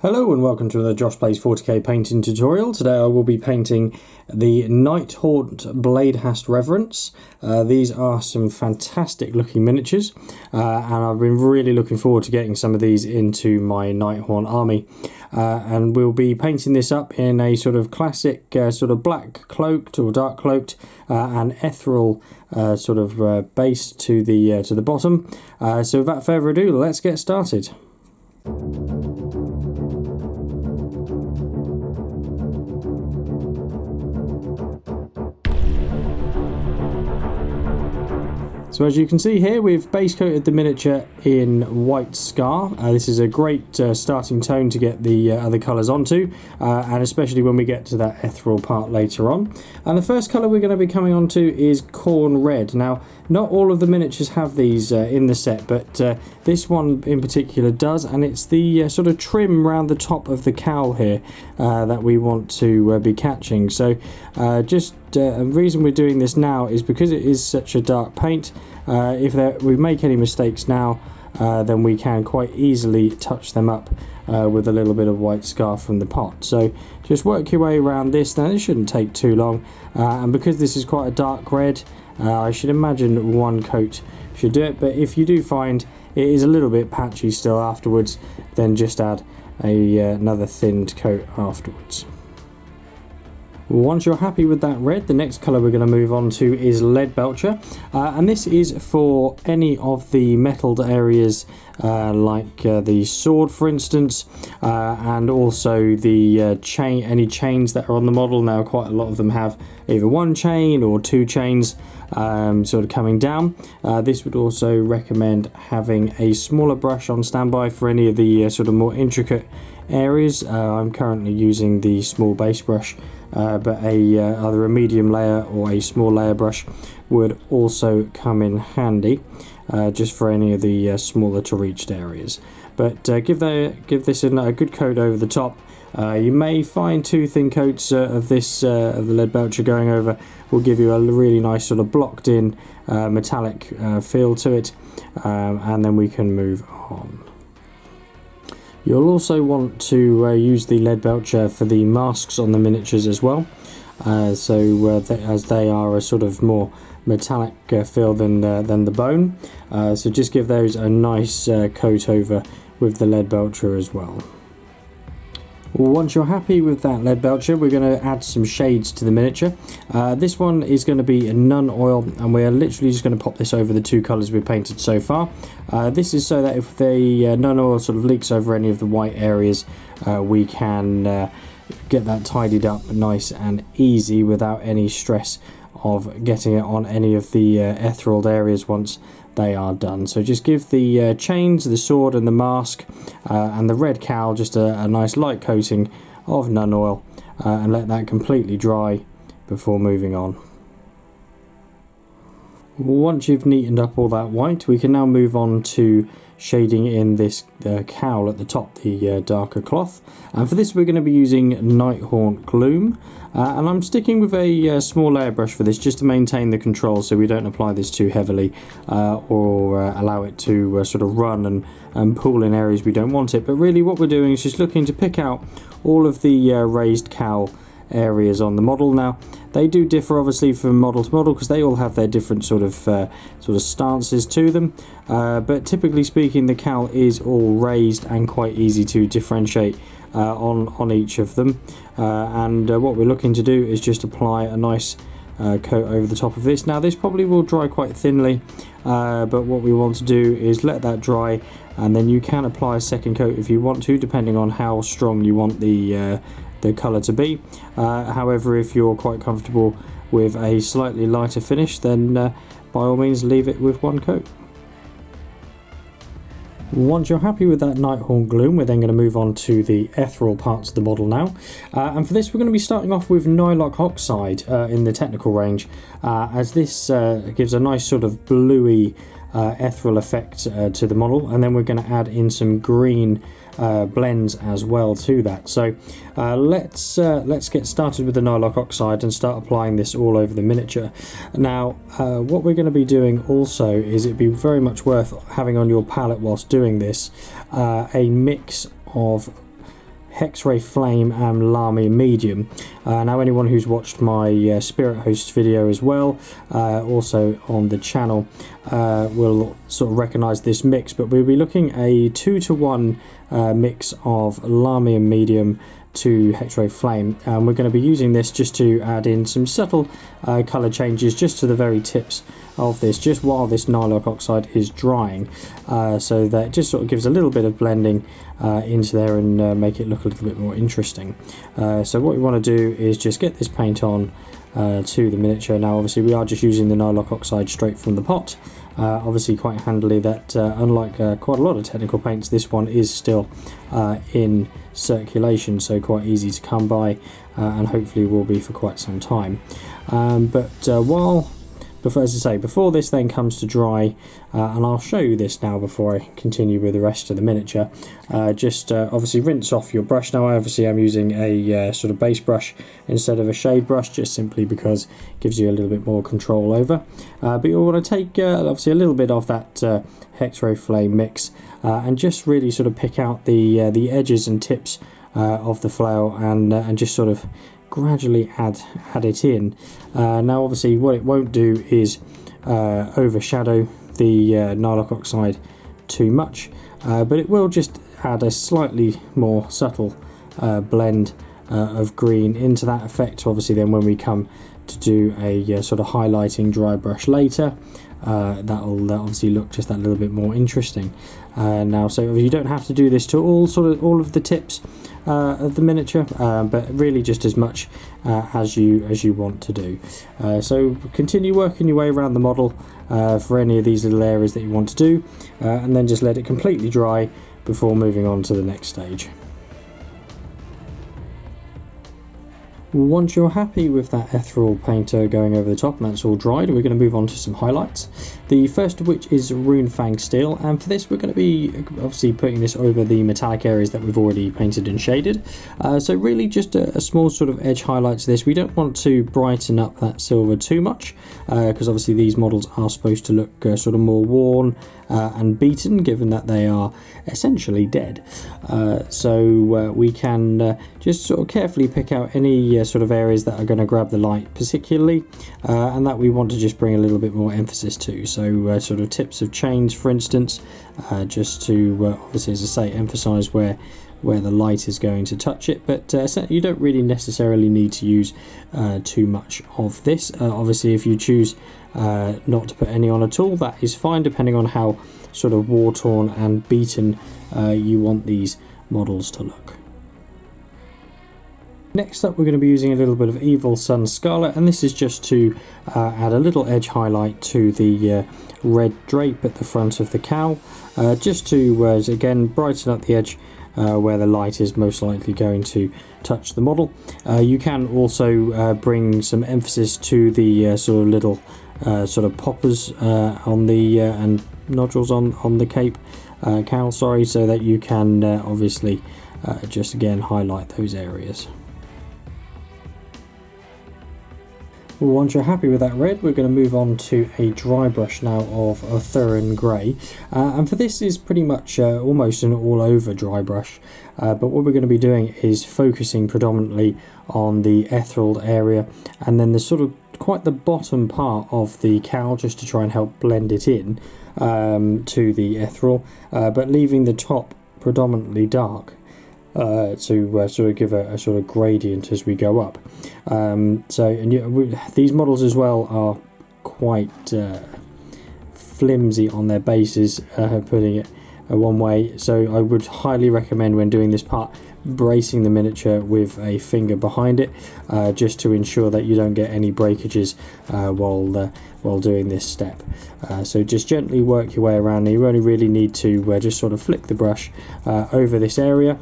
Hello and welcome to another Josh Plays 40k painting tutorial. Today I will be painting the Nighthaunt Bladegheist Revenants. These are some fantastic looking miniatures and I've been really looking forward to getting some of these into my Nighthaunt army. And we'll be painting this up in a sort of classic sort of black cloaked or dark cloaked and ethereal sort of base to the bottom. So without further ado, let's get started. So as you can see here, we've base coated the miniature in white scar. This is a great starting tone to get the other colours onto, and especially when we get to that ethereal part later on. And the first colour we're going to be coming on to is corn red. Now, not all of the miniatures have these in the set, but this one in particular does, and it's the sort of trim around the top of the cowl here that we want to be catching. So the reason we're doing this now is because it is such a dark paint. If we make any mistakes now, then we can quite easily touch them up with a little bit of white scar from the pot. So just work your way around this. Now, this shouldn't take too long, and because this is quite a dark red, I should imagine one coat should do it. But if you do find it is a little bit patchy still afterwards, then just add another thinned coat afterwards. Once you're happy with that red, the next colour we're going to move on to is lead belcher, and this is for any of the metalled areas like the sword, for instance, and also the any chains that are on the model. Now, quite a lot of them have either one chain or two chains sort of coming down. This would also recommend having a smaller brush on standby for any of the sort of more intricate areas. I'm currently using the small base brush, but either a medium layer or a small layer brush would also come in handy, just for any of the smaller to reached areas. But give this a good coat over the top. You may find two thin coats of this of the lead belcher going over will give you a really nice sort of blocked in metallic feel to it, and then we can move on. You'll also want to use the lead belcher for the masks on the miniatures as well, as they are a sort of more metallic feel than the bone. So just give those a nice coat over with the lead belcher as well. Once you're happy with that lead belcher, we're going to add some shades to the miniature. This one is going to be none oil, and we're literally just going to pop this over the two colours we've painted so far. This is so that if the none oil sort of leaks over any of the white areas, we can get that tidied up nice and easy without any stress of getting it on any of the ethereal areas once they are done. So just give the chains, the sword and the mask and the red cowl just a nice light coating of none oil, and let that completely dry before moving on. Once you've neatened up all that white, we can now move on to shading in this cowl at the top, the darker cloth. And for this we're going to be using Nighthaunt Gloom, and I'm sticking with a small layer brush for this just to maintain the control so we don't apply this too heavily or allow it to sort of run and pool in areas we don't want it. But really what we're doing is just looking to pick out all of the raised cowl areas on the model. Now, they do differ obviously from model to model because they all have their different sort of stances to them, but typically speaking the cowl is all raised and quite easy to differentiate on each of them, and what we're looking to do is just apply a nice coat over the top of this. Now, this probably will dry quite thinly, but what we want to do is let that dry, and then you can apply a second coat if you want to, depending on how strong you want the colour to be. However, if you're quite comfortable with a slightly lighter finish, then by all means leave it with one coat. Once you're happy with that Nighthaunt Gloom, we're then going to move on to the ethereal parts of the model now, and for this we're going to be starting off with Nylock Oxide in the technical range, as this gives a nice sort of bluey ethereal effect to the model, and then we're going to add in some green blends as well to that. So let's get started with the Nylock Oxide and start applying this all over the miniature. Now what we're going to be doing also is it'd be very much worth having on your palette whilst doing this a mix of Hexray Flame and Lamia Medium. Now anyone who's watched my Spirit Host video as well, also on the channel, will sort of recognise this mix, but we'll be looking a 2-to-1 mix of Lamia Medium to Hexray Flame, and we're going to be using this just to add in some subtle colour changes just to the very tips of this, just while this Nighthaunt oxide is drying, so that it just sort of gives a little bit of blending into there and make it look a little bit more interesting. So what we want to do is just get this paint on to the miniature. Now obviously we are just using the Nighthaunt oxide straight from the pot, obviously quite handily that unlike quite a lot of technical paints, this one is still in circulation, so quite easy to come by, and hopefully will be for quite some time. Before this then comes to dry, and I'll show you this now before I continue with the rest of the miniature, obviously rinse off your brush. Now I obviously am using a sort of base brush instead of a shade brush, just simply because it gives you a little bit more control over, but you'll want to take obviously a little bit of that Hexray Flame mix, and just really sort of pick out the edges and tips of the flail, and just sort of gradually add it in. Now obviously what it won't do is overshadow the Nighthaunt oxide too much, but it will just add a slightly more subtle blend of green into that effect. Obviously then when we come to do a sort of highlighting dry brush later, that'll obviously look just that little bit more interesting. Now, so you don't have to do this to all of the tips of the miniature, but really just as much as you want to do. So continue working your way around the model for any of these little areas that you want to do, and then just let it completely dry before moving on to the next stage. Once you're happy with that ethereal painter going over the top and that's all dried, we're going to move on to some highlights. The first of which is Runefang Steel, and for this we're going to be obviously putting this over the metallic areas that we've already painted and shaded. So really just a small sort of edge highlight to this. We don't want to brighten up that silver too much, because obviously these models are supposed to look sort of more worn and beaten, given that they are essentially dead. So we can just sort of carefully pick out any sort of areas that are going to grab the light particularly, and that we want to just bring a little bit more emphasis to. So sort of tips of chains, for instance, just to obviously, as I say, emphasize where the light is going to touch it, but you don't really necessarily need to use too much of this. Obviously if you choose not to put any on at all, that is fine, depending on how sort of war-torn and beaten you want these models to look. Next up we're going to be using a little bit of Evil Sun Scarlet, and this is just to add a little edge highlight to the red drape at the front of the cowl, just to again brighten up the edge where the light is most likely going to touch the model. You can also bring some emphasis to the sort of little sort of poppers on the and nodules on the cowl, sorry, so that you can obviously just again highlight those areas. Once you're happy with that red, we're going to move on to a dry brush now of Ethereal grey, and for this is pretty much almost an all over dry brush, but what we're going to be doing is focusing predominantly on the ethereal area, and then the sort of quite the bottom part of the cowl, just to try and help blend it in to the ethereal, but leaving the top predominantly dark, to sort of give a sort of gradient as we go up. These models as well are quite flimsy on their bases, putting it one way, so I would highly recommend when doing this part bracing the miniature with a finger behind it, just to ensure that you don't get any breakages while doing this step. So just gently work your way around. You only really need to just sort of flick the brush over this area.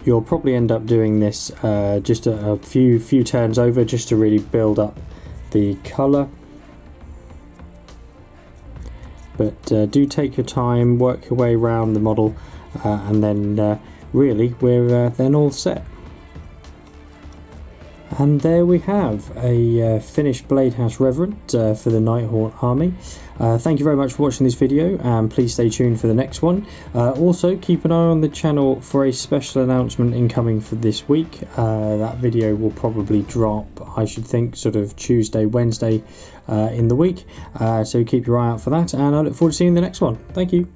You'll probably end up doing this just a few turns over, just to really build up the colour. But do take your time, work your way around the model, and then really we're then all set. And there we have a finished Bladegheist Revenant for the Nighthaunt army. Thank you very much for watching this video, and please stay tuned for the next one. Also, keep an eye on the channel for a special announcement incoming for this week. That video will probably drop, I should think, sort of Tuesday, Wednesday in the week. So keep your eye out for that, and I look forward to seeing the next one. Thank you.